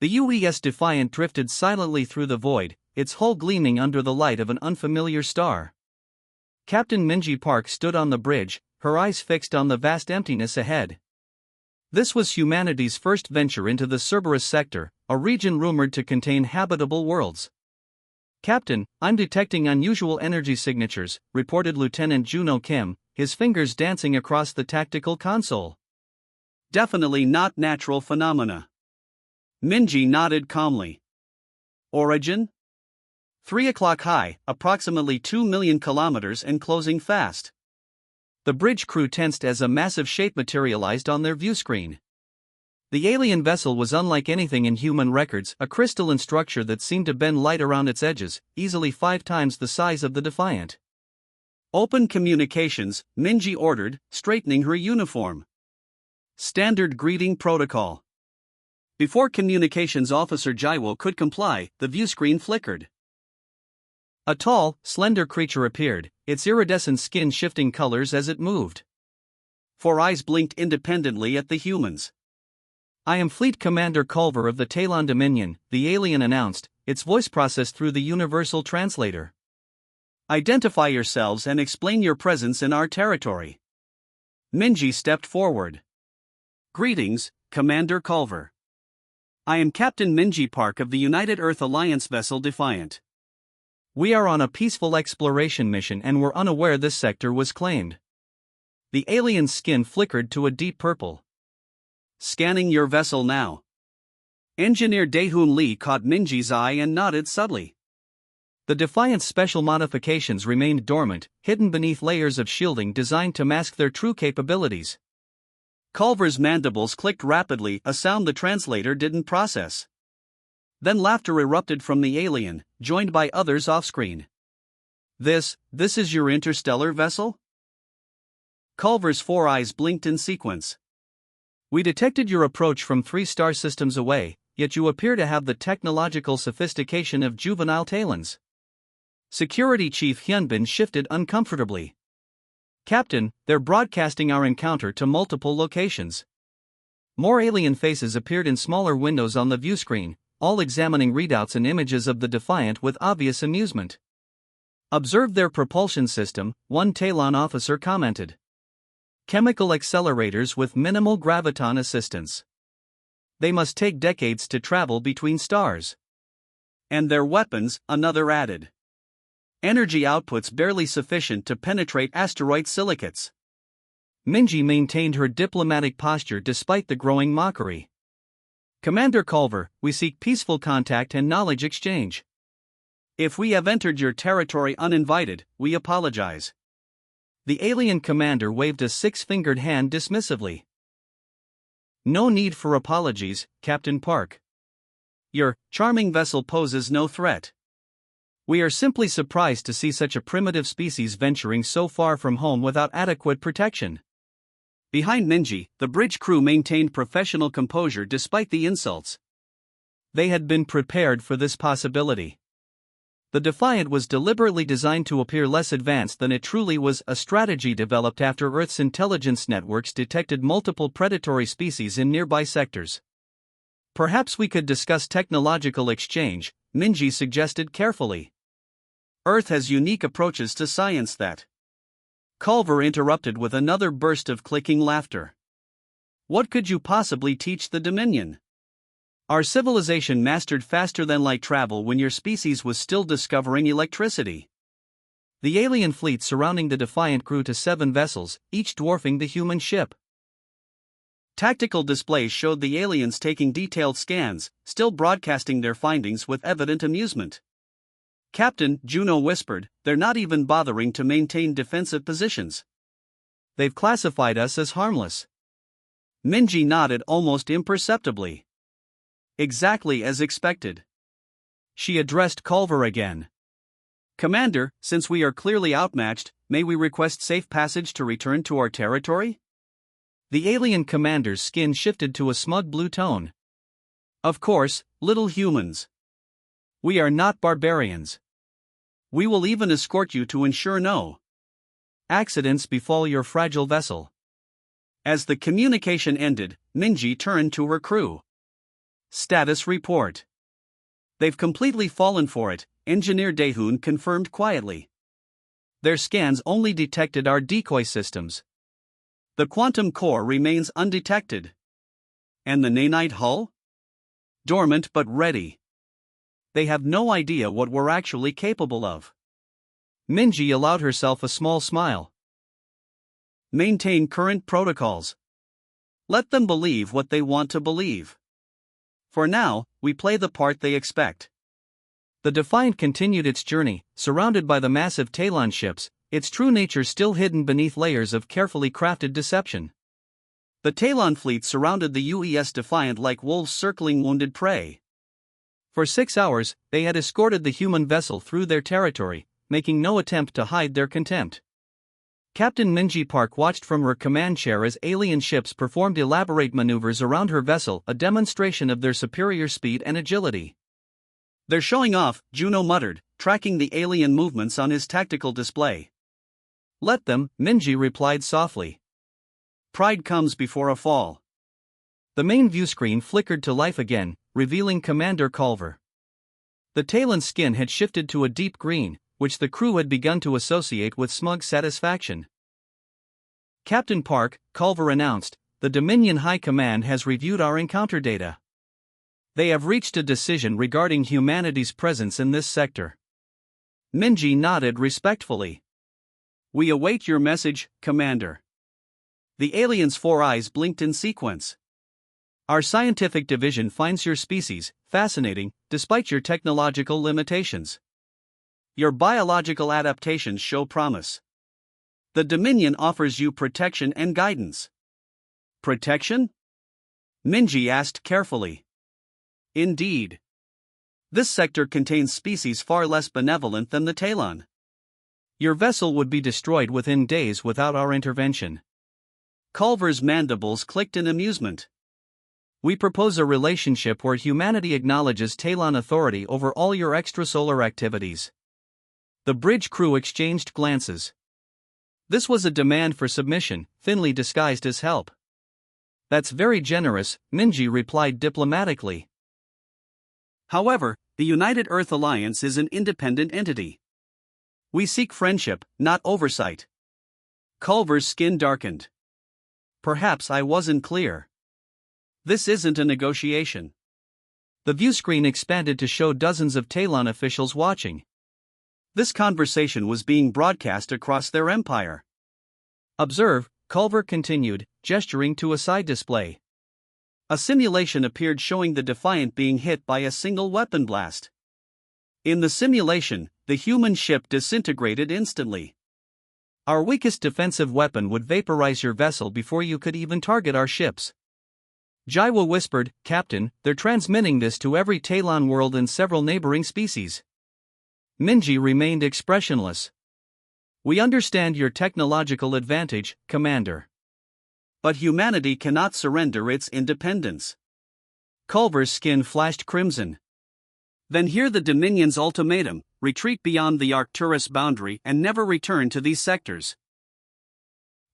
The UES Defiant drifted silently through the void, its hull gleaming under the light of an unfamiliar star. Captain Minji Park stood on the bridge, her eyes fixed on the vast emptiness ahead. This was humanity's first venture into the Cerberus sector, a region rumored to contain habitable worlds. "Captain, I'm detecting unusual energy signatures," reported Lieutenant Juno Kim, his fingers dancing across the tactical console. "Definitely not natural phenomena." Minji nodded calmly. "Origin? 3 o'clock high, approximately 2 million kilometers and closing fast." The bridge crew tensed as a massive shape materialized on their viewscreen. The alien vessel was unlike anything in human records, a crystalline structure that seemed to bend light around its edges, easily 5 times the size of the Defiant. "Open communications," Minji ordered, straightening her uniform. "Standard greeting protocol." Before Communications Officer Jaiwo could comply, the viewscreen flickered. A tall, slender creature appeared, its iridescent skin shifting colors as it moved. 4 eyes blinked independently at the humans. "I am Fleet Commander Culver of the Talon Dominion," the alien announced, its voice processed through the universal translator. "Identify yourselves and explain your presence in our territory." Minji stepped forward. "Greetings, Commander Culver. I am Captain Minji Park of the United Earth Alliance vessel Defiant. We are on a peaceful exploration mission and were unaware this sector was claimed." The alien's skin flickered to a deep purple. "Scanning your vessel now." Engineer Daehoon Lee caught Minji's eye and nodded subtly. The Defiant's special modifications remained dormant, hidden beneath layers of shielding designed to mask their true capabilities. Culver's mandibles clicked rapidly, a sound the translator didn't process. Then laughter erupted from the alien, joined by others off-screen. This is your interstellar vessel?" Culver's 4 eyes blinked in sequence. "We detected your approach from 3 star systems away, yet you appear to have the technological sophistication of juvenile Talons." Security Chief Hyunbin shifted uncomfortably. "Captain, they're broadcasting our encounter to multiple locations." More alien faces appeared in smaller windows on the viewscreen, all examining readouts and images of the Defiant with obvious amusement. "Observe their propulsion system," one Talon officer commented. "Chemical accelerators with minimal graviton assistance. They must take decades to travel between stars." "And their weapons," another added. "Energy outputs barely sufficient to penetrate asteroid silicates." Minji maintained her diplomatic posture despite the growing mockery. "Commander Culver, we seek peaceful contact and knowledge exchange." "If we have entered your territory uninvited, we apologize." The alien commander waved a 6-fingered hand dismissively. "No need for apologies, Captain Park. Your charming vessel poses no threat. We are simply surprised to see such a primitive species venturing so far from home without adequate protection." Behind Minji, the bridge crew maintained professional composure despite the insults. They had been prepared for this possibility. The Defiant was deliberately designed to appear less advanced than it truly was, a strategy developed after Earth's intelligence networks detected multiple predatory species in nearby sectors. "Perhaps we could discuss technological exchange," Minji suggested carefully. "Earth has unique approaches to science that." Culver interrupted with another burst of clicking laughter. "What could you possibly teach the Dominion? Our civilization mastered faster than light travel when your species was still discovering electricity." The alien fleet surrounding the Defiant grew to 7 vessels, each dwarfing the human ship. Tactical displays showed the aliens taking detailed scans, still broadcasting their findings with evident amusement. "Captain," Juno whispered, "they're not even bothering to maintain defensive positions. They've classified us as harmless." Minji nodded almost imperceptibly. "Exactly as expected." She addressed Culver again. "Commander, since we are clearly outmatched, may we request safe passage to return to our territory?" The alien commander's skin shifted to a smug blue tone. "Of course, little humans. We are not barbarians. We will even escort you to ensure no accidents befall your fragile vessel." As the communication ended, Minji turned to her crew. Status report. They've completely fallen for it, Engineer Daehoon confirmed quietly. Their scans only detected our decoy systems. The quantum core remains undetected. And the nanite hull? Dormant but ready. They have no idea what we're actually capable of. Minji allowed herself a small smile. Maintain current protocols. Let them believe what they want to believe. For now, we play the part they expect. The Defiant continued its journey, surrounded by the massive Talon ships, its true nature still hidden beneath layers of carefully crafted deception. The Talon fleet surrounded the UES Defiant like wolves circling wounded prey. For 6 hours, they had escorted the human vessel through their territory, making no attempt to hide their contempt. Captain Minji Park watched from her command chair as alien ships performed elaborate maneuvers around her vessel, a demonstration of their superior speed and agility. They're showing off, Juno muttered, tracking the alien movements on his tactical display. Let them, Minji replied softly. Pride comes before a fall. The main viewscreen flickered to life again, revealing Commander Culver. The Talon's skin had shifted to a deep green, which the crew had begun to associate with smug satisfaction. Captain Park, Culver announced, the Dominion High Command has reviewed our encounter data. They have reached a decision regarding humanity's presence in this sector. Minji nodded respectfully. We await your message, Commander. The alien's 4 eyes blinked in sequence. Our scientific division finds your species fascinating, despite your technological limitations. Your biological adaptations show promise. The Dominion offers you protection and guidance. Protection? Minji asked carefully. Indeed. This sector contains species far less benevolent than the Talon. Your vessel would be destroyed within days without our intervention. Culver's mandibles clicked in amusement. We propose a relationship where humanity acknowledges Talon authority over all your extrasolar activities. The bridge crew exchanged glances. This was a demand for submission, thinly disguised as help. That's very generous, Minji replied diplomatically. However, the United Earth Alliance is an independent entity. We seek friendship, not oversight. Culver's skin darkened. Perhaps I wasn't clear. This isn't a negotiation. The viewscreen expanded to show dozens of Talon officials watching. This conversation was being broadcast across their empire. Observe, Culver continued, gesturing to a side display. A simulation appeared showing the Defiant being hit by a single weapon blast. In the simulation, the human ship disintegrated instantly. Our weakest defensive weapon would vaporize your vessel before you could even target our ships. Jaiwa whispered, Captain, they're transmitting this to every Talon world and several neighboring species. Minji remained expressionless. We understand your technological advantage, Commander. But humanity cannot surrender its independence. Culver's skin flashed crimson. Then hear the Dominion's ultimatum, retreat beyond the Arcturus boundary and never return to these sectors.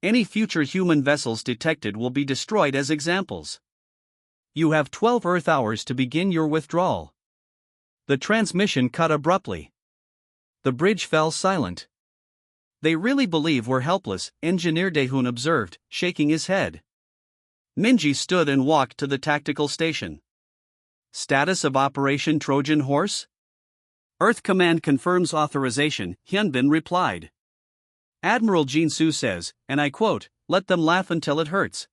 Any future human vessels detected will be destroyed as examples. You have 12 Earth hours to begin your withdrawal. The transmission cut abruptly. The bridge fell silent. They really believe we're helpless, Engineer Daehoon observed, shaking his head. Minji stood and walked to the tactical station. Status of Operation Trojan Horse? Earth Command confirms authorization, Hyunbin replied. Admiral Jinsu says, and I quote, let them laugh until it hurts.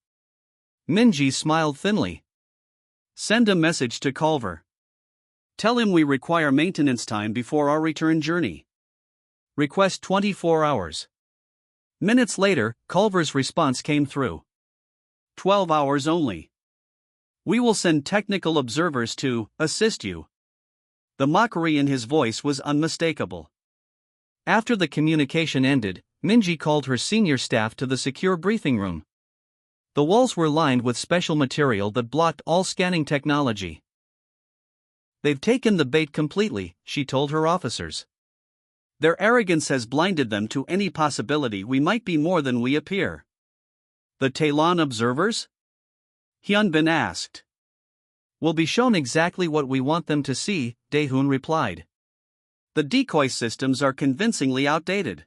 Minji smiled thinly. Send a message to Culver. Tell him we require maintenance time before our return journey. Request 24 hours. Minutes later, Culver's response came through. 12 hours only. We will send technical observers to assist you. The mockery in his voice was unmistakable. After the communication ended, Minji called her senior staff to the secure briefing room. The walls were lined with special material that blocked all scanning technology. They've taken the bait completely, she told her officers. Their arrogance has blinded them to any possibility we might be more than we appear. The Talon observers? Hyunbin asked. We'll be shown exactly what we want them to see, Daehoon replied. The decoy systems are convincingly outdated.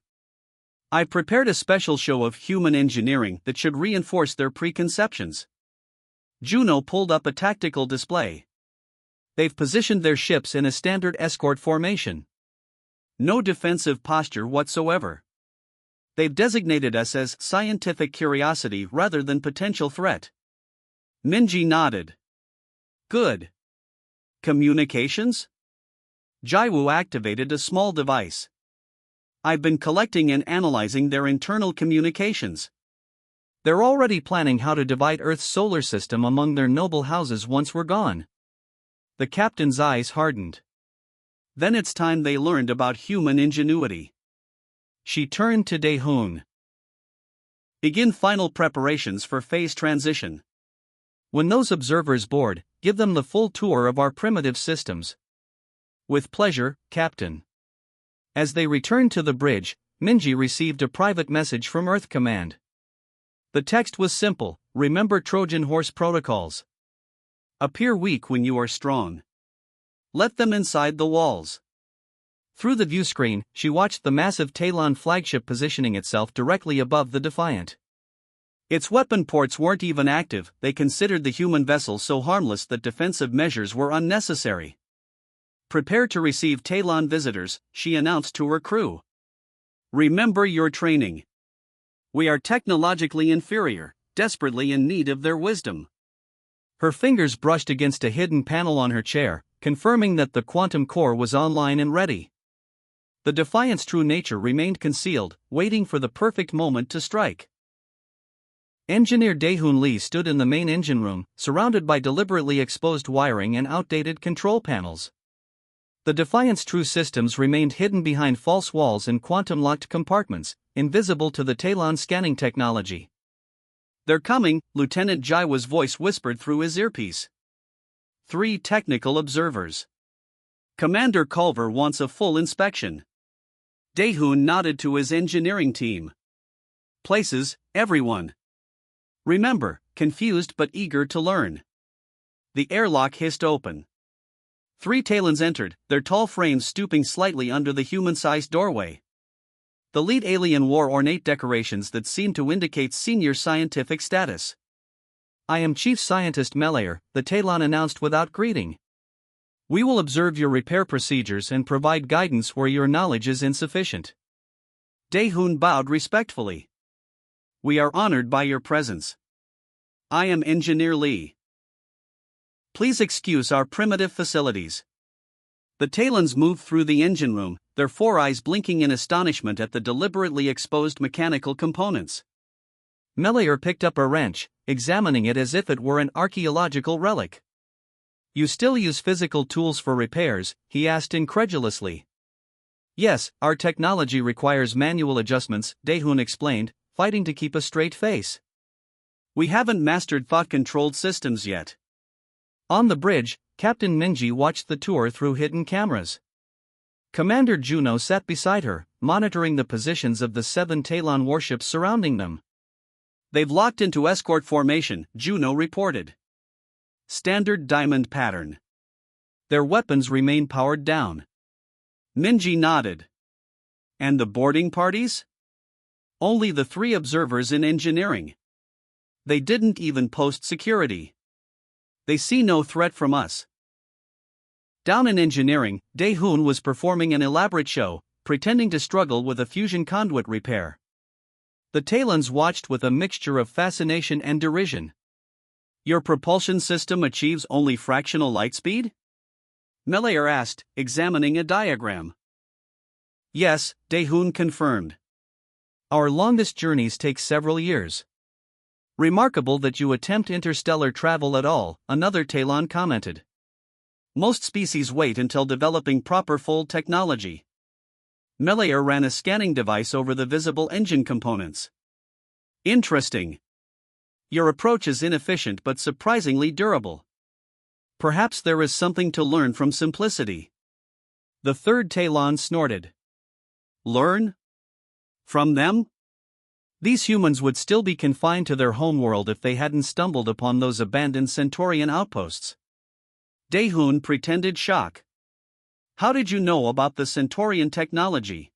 I prepared a special show of human engineering that should reinforce their preconceptions. Juno pulled up a tactical display. They've positioned their ships in a standard escort formation. No defensive posture whatsoever. They've designated us as scientific curiosity rather than potential threat. Minji nodded. Good. Communications? Jaiwoo activated a small device. I've been collecting and analyzing their internal communications. They're already planning how to divide Earth's solar system among their noble houses once we're gone. The captain's eyes hardened. Then it's time they learned about human ingenuity. She turned to Daehoon. Begin final preparations for phase transition. When those observers board, give them the full tour of our primitive systems. With pleasure, Captain. As they returned to the bridge, Minji received a private message from Earth Command. The text was simple: remember Trojan horse protocols. Appear weak when you are strong. Let them inside the walls. Through the view screen, she watched the massive Talon flagship positioning itself directly above the Defiant. Its weapon ports weren't even active. They considered the human vessel so harmless that defensive measures were unnecessary. Prepare to receive Talon visitors, she announced to her crew. Remember your training. We are technologically inferior, desperately in need of their wisdom. Her fingers brushed against a hidden panel on her chair, confirming that the quantum core was online and ready. The Defiant's true nature remained concealed, waiting for the perfect moment to strike. Engineer Daehoon Lee stood in the main engine room, surrounded by deliberately exposed wiring and outdated control panels. The Defiant's true systems remained hidden behind false walls and quantum-locked compartments, invisible to the Talon scanning technology. They're coming, Lieutenant Jaiwa's voice whispered through his earpiece. 3 technical observers. Commander Culver wants a full inspection. Daehoon nodded to his engineering team. Places, everyone. Remember, confused but eager to learn. The airlock hissed open. 3 Talons entered, their tall frames stooping slightly under the human-sized doorway. The lead alien wore ornate decorations that seemed to indicate senior scientific status. I am Chief Scientist Melayer, the Talon announced without greeting. We will observe your repair procedures and provide guidance where your knowledge is insufficient. Daehoon bowed respectfully. We are honored by your presence. I am Engineer Lee. Please excuse our primitive facilities. The Talons moved through the engine room, their 4 eyes blinking in astonishment at the deliberately exposed mechanical components. Melayer picked up a wrench, examining it as if it were an archaeological relic. You still use physical tools for repairs? He asked incredulously. Yes, our technology requires manual adjustments, Daehoon explained, fighting to keep a straight face. We haven't mastered thought-controlled systems yet. On the bridge, Captain Minji watched the tour through hidden cameras. Commander Juno sat beside her, monitoring the positions of the 7 Talon warships surrounding them. They've locked into escort formation, Juno reported. Standard diamond pattern. Their weapons remain powered down. Minji nodded. And the boarding parties? Only the 3 observers in engineering. They didn't even post security. They see no threat from us. Down in engineering, Daehoon was performing an elaborate show, pretending to struggle with a fusion conduit repair. The Talons watched with a mixture of fascination and derision. Your propulsion system achieves only fractional light speed? Melayer asked, examining a diagram. Yes, Daehoon confirmed. Our longest journeys take several years. Remarkable that you attempt interstellar travel at all, another Talon commented. Most species wait until developing proper fold technology. Melayer ran a scanning device over the visible engine components. Interesting. Your approach is inefficient but surprisingly durable. Perhaps there is something to learn from simplicity. The 3rd Talon snorted. Learn? From them? These humans would still be confined to their homeworld if they hadn't stumbled upon those abandoned Centaurian outposts. Daehoon pretended shock. How did you know about the Centaurian technology?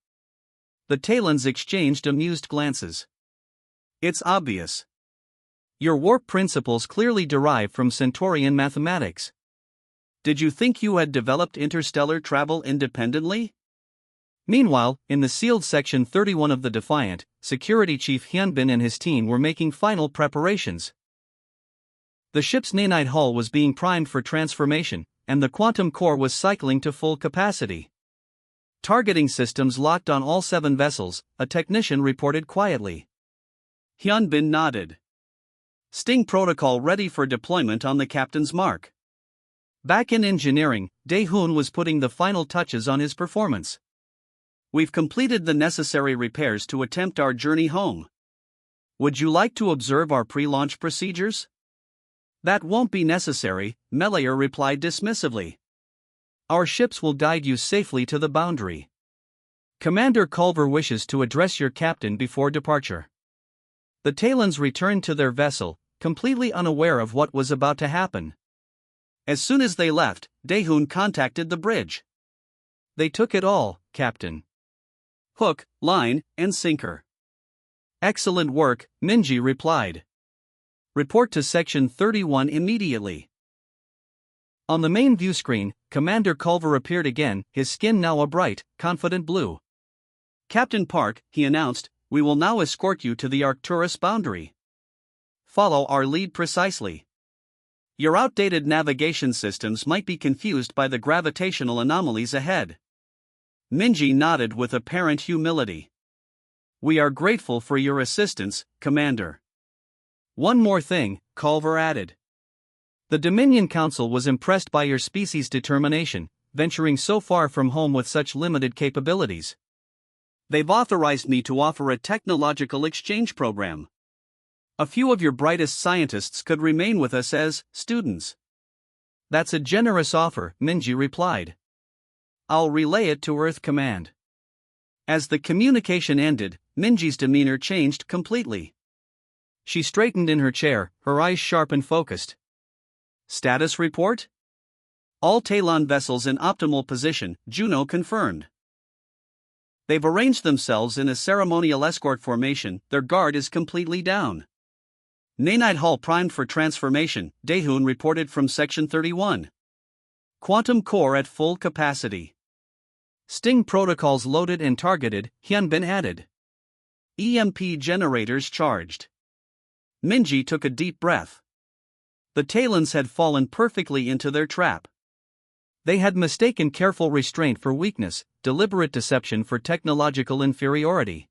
The Talons exchanged amused glances. It's obvious. Your warp principles clearly derive from Centaurian mathematics. Did you think you had developed interstellar travel independently? Meanwhile, in the sealed Section 31 of the Defiant, Security Chief Hyunbin and his team were making final preparations. The ship's nanite hull was being primed for transformation, and the quantum core was cycling to full capacity. Targeting systems locked on all 7 vessels, a technician reported quietly. Hyunbin nodded. Sting protocol ready for deployment on the captain's mark. Back in engineering, Daehoon was putting the final touches on his performance. We've completed the necessary repairs to attempt our journey home. Would you like to observe our pre-launch procedures? That won't be necessary, Melior replied dismissively. Our ships will guide you safely to the boundary. Commander Culver wishes to address your captain before departure. The Talons returned to their vessel, completely unaware of what was about to happen. As soon as they left, Daehoon contacted the bridge. They took it all, Captain. Hook, line, and sinker. Excellent work, Minji replied. Report to Section 31 immediately. On the main view screen, Commander Culver appeared again, his skin now a bright, confident blue. Captain Park, he announced, we will now escort you to the Arcturus boundary. Follow our lead precisely. Your outdated navigation systems might be confused by the gravitational anomalies ahead. Minji nodded with apparent humility. We are grateful for your assistance, Commander. One more thing, Culver added. The Dominion Council was impressed by your species' determination, venturing so far from home with such limited capabilities. They've authorized me to offer a technological exchange program. A few of your brightest scientists could remain with us as students. That's a generous offer, Minji replied. I'll relay it to Earth Command. As the communication ended, Minji's demeanor changed completely. She straightened in her chair, her eyes sharp and focused. Status report? All Talon vessels in optimal position, Juno confirmed. They've arranged themselves in a ceremonial escort formation, their guard is completely down. Nanite hull primed for transformation, Daehoon reported from Section 31. Quantum core at full capacity. Sting protocols loaded and targeted, Hyunbin added. EMP generators charged. Minji took a deep breath. The Talons had fallen perfectly into their trap. They had mistaken careful restraint for weakness, deliberate deception for technological inferiority.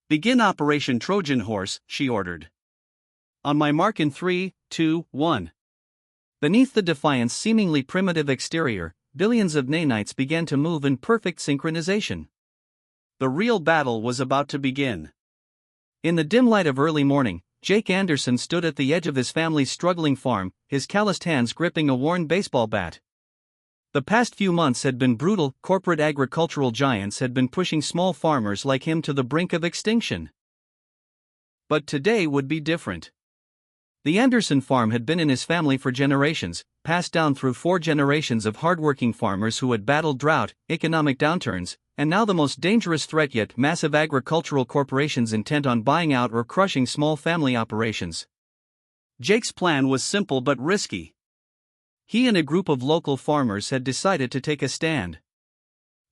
Begin Operation Trojan Horse, she ordered. On my mark in 3, 2, 1. Beneath the Defiant's seemingly primitive exterior, billions of nanites began to move in perfect synchronization. The real battle was about to begin. In the dim light of early morning, Jake Anderson stood at the edge of his family's struggling farm, his calloused hands gripping a worn baseball bat. The past few months had been brutal. Corporate agricultural giants had been pushing small farmers like him to the brink of extinction. But today would be different. The Anderson farm had been in his family for generations, passed down through 4 generations of hardworking farmers who had battled drought, economic downturns, and now the most dangerous threat yet: massive agricultural corporations intent on buying out or crushing small family operations. Jake's plan was simple but risky. He and a group of local farmers had decided to take a stand.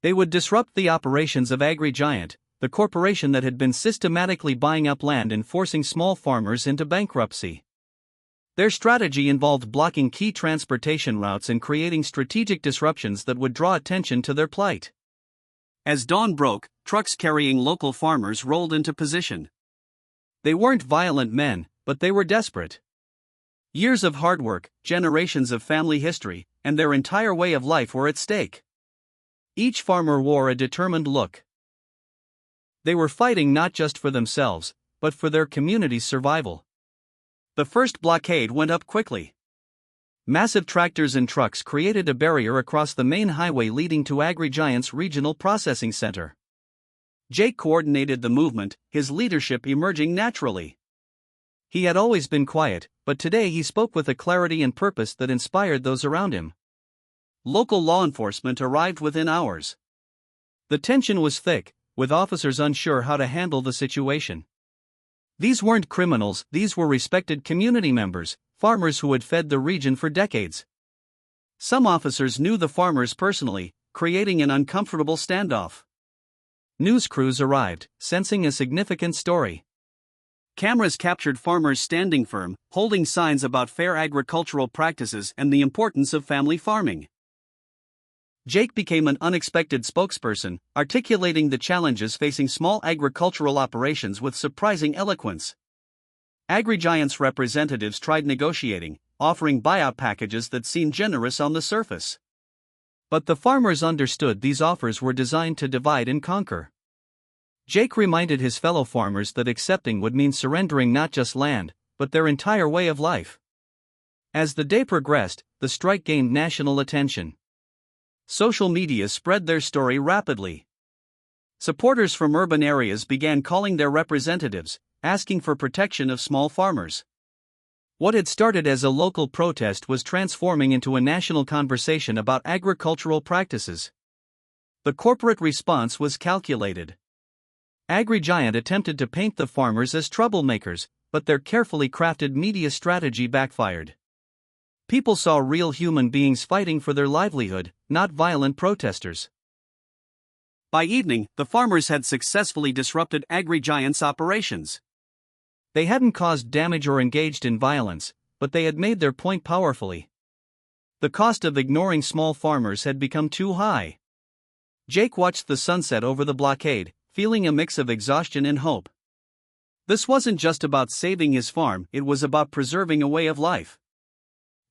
They would disrupt the operations of AgriGiant, the corporation that had been systematically buying up land and forcing small farmers into bankruptcy. Their strategy involved blocking key transportation routes and creating strategic disruptions that would draw attention to their plight. As dawn broke, trucks carrying local farmers rolled into position. They weren't violent men, but they were desperate. Years of hard work, generations of family history, and their entire way of life were at stake. Each farmer wore a determined look. They were fighting not just for themselves, but for their community's survival. The first blockade went up quickly. Massive tractors and trucks created a barrier across the main highway leading to AgriGiant's regional processing center. Jake coordinated the movement, his leadership emerging naturally. He had always been quiet, but today he spoke with a clarity and purpose that inspired those around him. Local law enforcement arrived within hours. The tension was thick, with officers unsure how to handle the situation. These weren't criminals, these were respected community members, farmers who had fed the region for decades. Some officers knew the farmers personally, creating an uncomfortable standoff. News crews arrived, sensing a significant story. Cameras captured farmers standing firm, holding signs about fair agricultural practices and the importance of family farming. Jake became an unexpected spokesperson, articulating the challenges facing small agricultural operations with surprising eloquence. AgriGiant's representatives tried negotiating, offering buyout packages that seemed generous on the surface. But the farmers understood these offers were designed to divide and conquer. Jake reminded his fellow farmers that accepting would mean surrendering not just land, but their entire way of life. As the day progressed, the strike gained national attention. Social media spread their story rapidly. Supporters from urban areas began calling their representatives, asking for protection of small farmers. What had started as a local protest was transforming into a national conversation about agricultural practices. The corporate response was calculated. AgriGiant attempted to paint the farmers as troublemakers, but their carefully crafted media strategy backfired. People saw real human beings fighting for their livelihood, not violent protesters. By evening, the farmers had successfully disrupted AgriGiant's operations. They hadn't caused damage or engaged in violence, but they had made their point powerfully. The cost of ignoring small farmers had become too high. Jake watched the sunset over the blockade, feeling a mix of exhaustion and hope. This wasn't just about saving his farm, it was about preserving a way of life.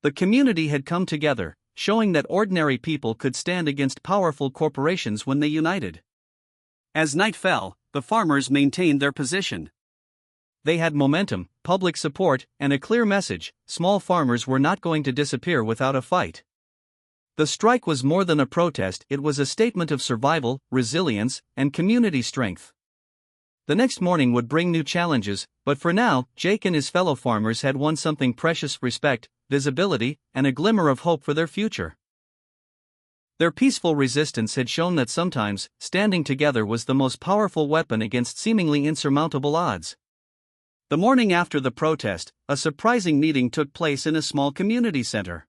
The community had come together, showing that ordinary people could stand against powerful corporations when they united. As night fell, the farmers maintained their position. They had momentum, public support, and a clear message: small farmers were not going to disappear without a fight. The strike was more than a protest, it was a statement of survival, resilience, and community strength. The next morning would bring new challenges, but for now, Jake and his fellow farmers had won something precious: respect, visibility, and a glimmer of hope for their future. Their peaceful resistance had shown that sometimes, standing together was the most powerful weapon against seemingly insurmountable odds. The morning after the protest, a surprising meeting took place in a small community center.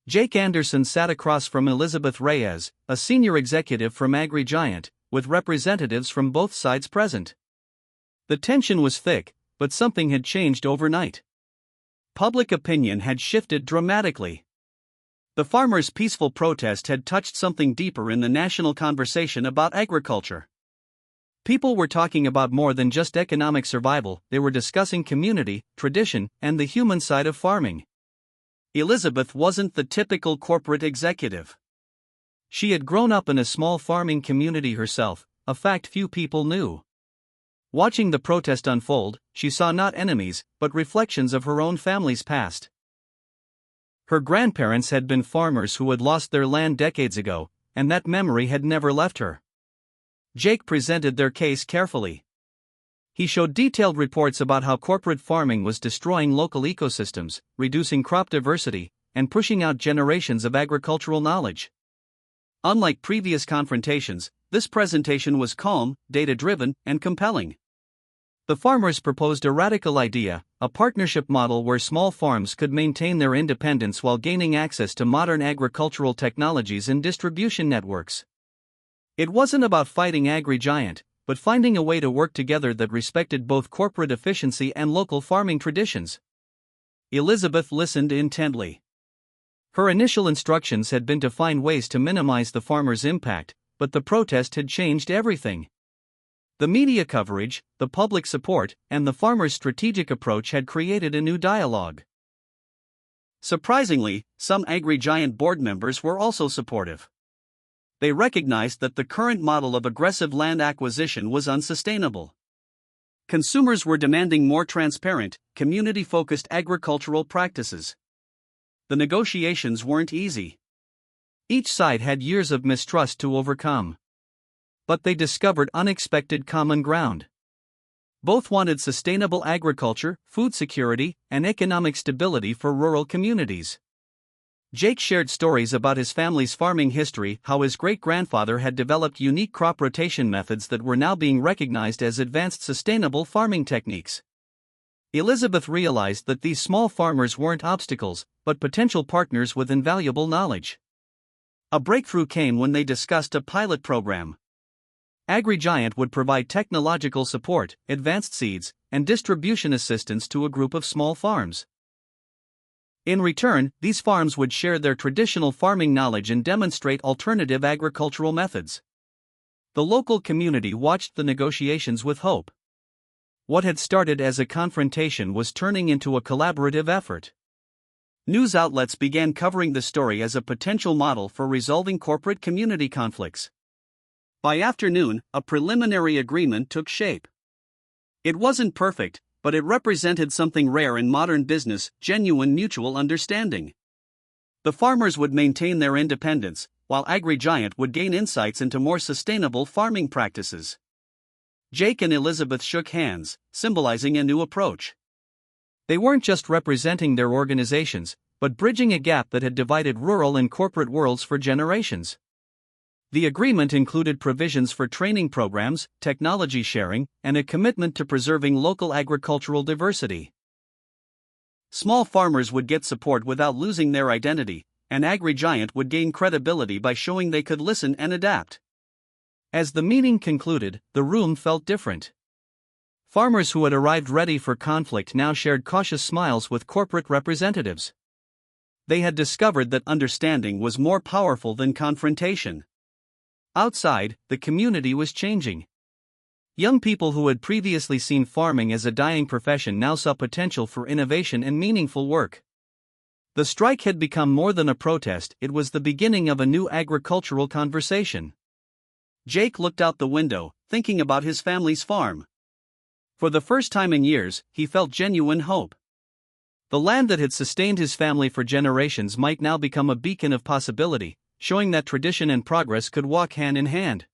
Jake Anderson sat across from Elizabeth Reyes, a senior executive from AgriGiant, with representatives from both sides present. The tension was thick, but something had changed overnight. Public opinion had shifted dramatically. The farmers' peaceful protest had touched something deeper in the national conversation about agriculture. People were talking about more than just economic survival, they were discussing community, tradition, and the human side of farming. Elizabeth wasn't the typical corporate executive. She had grown up in a small farming community herself, a fact few people knew. Watching the protest unfold, she saw not enemies, but reflections of her own family's past. Her grandparents had been farmers who had lost their land decades ago, and that memory had never left her. Jake presented their case carefully. He showed detailed reports about how corporate farming was destroying local ecosystems, reducing crop diversity, and pushing out generations of agricultural knowledge. Unlike previous confrontations, this presentation was calm, data-driven, and compelling. The farmers proposed a radical idea, a partnership model where small farms could maintain their independence while gaining access to modern agricultural technologies and distribution networks. It wasn't about fighting AgriGiant, but finding a way to work together that respected both corporate efficiency and local farming traditions. Elizabeth listened intently. Her initial instructions had been to find ways to minimize the farmers' impact, but the protest had changed everything. The media coverage, the public support, and the farmers' strategic approach had created a new dialogue. Surprisingly, some AgriGiant board members were also supportive. They recognized that the current model of aggressive land acquisition was unsustainable. Consumers were demanding more transparent, community-focused agricultural practices. The negotiations weren't easy. Each side had years of mistrust to overcome. But they discovered unexpected common ground. Both wanted sustainable agriculture, food security, and economic stability for rural communities. Jake shared stories about his family's farming history, how his great-grandfather had developed unique crop rotation methods that were now being recognized as advanced sustainable farming techniques. Elizabeth realized that these small farmers weren't obstacles, but potential partners with invaluable knowledge. A breakthrough came when they discussed a pilot program. AgriGiant would provide technological support, advanced seeds, and distribution assistance to a group of small farms. In return, these farms would share their traditional farming knowledge and demonstrate alternative agricultural methods. The local community watched the negotiations with hope. What had started as a confrontation was turning into a collaborative effort. News outlets began covering the story as a potential model for resolving corporate community conflicts. By afternoon, a preliminary agreement took shape. It wasn't perfect, but it represented something rare in modern business: genuine mutual understanding. The farmers would maintain their independence, while AgriGiant would gain insights into more sustainable farming practices. Jake and Elizabeth shook hands, symbolizing a new approach. They weren't just representing their organizations, but bridging a gap that had divided rural and corporate worlds for generations. The agreement included provisions for training programs, technology sharing, and a commitment to preserving local agricultural diversity. Small farmers would get support without losing their identity, and AgriGiant would gain credibility by showing they could listen and adapt. As the meeting concluded, the room felt different. Farmers who had arrived ready for conflict now shared cautious smiles with corporate representatives. They had discovered that understanding was more powerful than confrontation. Outside, the community was changing. Young people who had previously seen farming as a dying profession now saw potential for innovation and meaningful work. The strike had become more than a protest, it was the beginning of a new agricultural conversation. Jake looked out the window, thinking about his family's farm. For the first time in years, he felt genuine hope. The land that had sustained his family for generations might now become a beacon of possibility, showing that tradition and progress could walk hand in hand.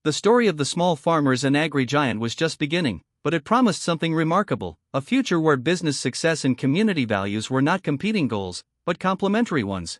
The story of the small farmers and AgriGiant was just beginning, but it promised something remarkable: a future where business success and community values were not competing goals, but complementary ones.